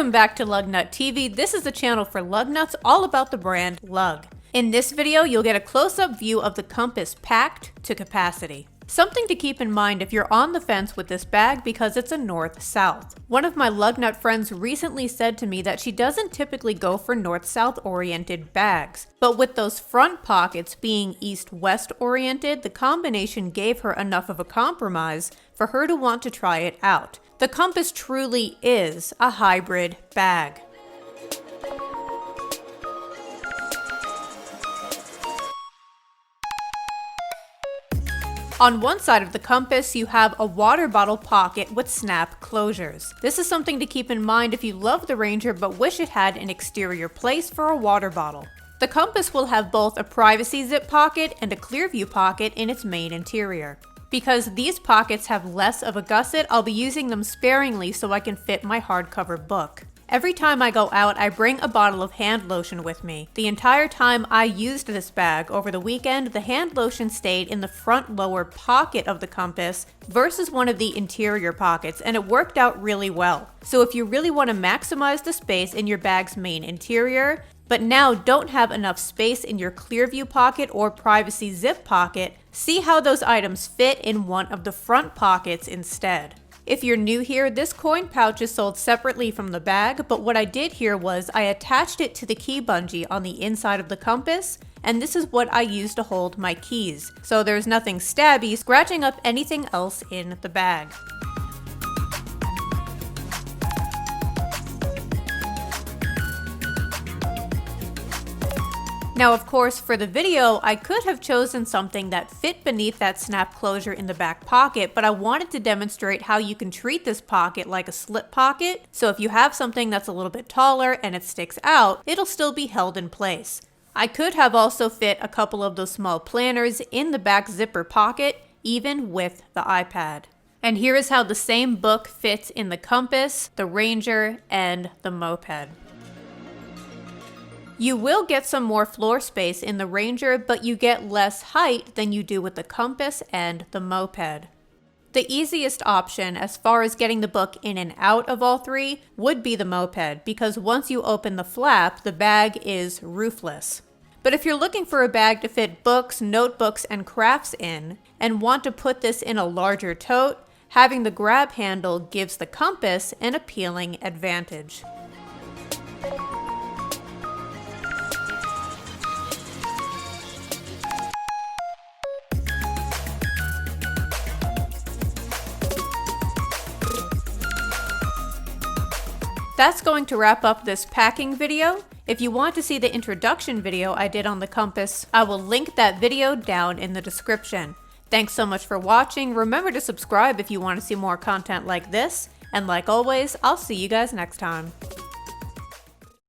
Welcome back to Lug Nut TV. This is the channel for lug nuts, all about the brand Lug. In this video, you'll get a close-up view of the compass packed to capacity. Something to keep in mind if you're on the fence with this bag because it's a north-south. One of my lug nut friends recently said to me that she doesn't typically go for north-south oriented bags, but with those front pockets being east-west oriented, the combination gave her enough of a compromise for her to want to try it out. The compass truly is a hybrid bag. On one side of the compass, you have a water bottle pocket with snap closures. This is something to keep in mind if you love the Ranger but wish it had an exterior place for a water bottle. The compass will have both a privacy zip pocket and a clear view pocket in its main interior. Because these pockets have less of a gusset, I'll be using them sparingly so I can fit my hardcover book. Every time I go out, I bring a bottle of hand lotion with me. The entire time I used this bag over the weekend, the hand lotion stayed in the front lower pocket of the compass versus one of the interior pockets, and it worked out really well. So if you really want to maximize the space in your bag's main interior, but now don't have enough space in your clear view pocket or privacy zip pocket, see how those items fit in one of the front pockets instead. If you're new here, this coin pouch is sold separately from the bag, but what I did here was I attached it to the key bungee on the inside of the compass, and this is what I use to hold my keys. So there's nothing stabby scratching up anything else in the bag. Now, of course, for the video, I could have chosen something that fit beneath that snap closure in the back pocket, but I wanted to demonstrate how you can treat this pocket like a slip pocket, so if you have something that's a little bit taller and it sticks out, it'll still be held in place. I could have also fit a couple of those small planners in the back zipper pocket, even with the iPad. And here is how the same book fits in the compass, the Ranger, and the moped. You will get some more floor space in the Ranger, but you get less height than you do with the compass and the moped. The easiest option as far as getting the book in and out of all three would be the moped, because once you open the flap, the bag is roofless. But if you're looking for a bag to fit books, notebooks, and crafts in, and want to put this in a larger tote, having the grab handle gives the compass an appealing advantage. That's going to wrap up this packing video. If you want to see the introduction video I did on the compass, I will link that video down in the description. Thanks so much for watching. Remember to subscribe if you want to see more content like this. And like always, I'll see you guys next time.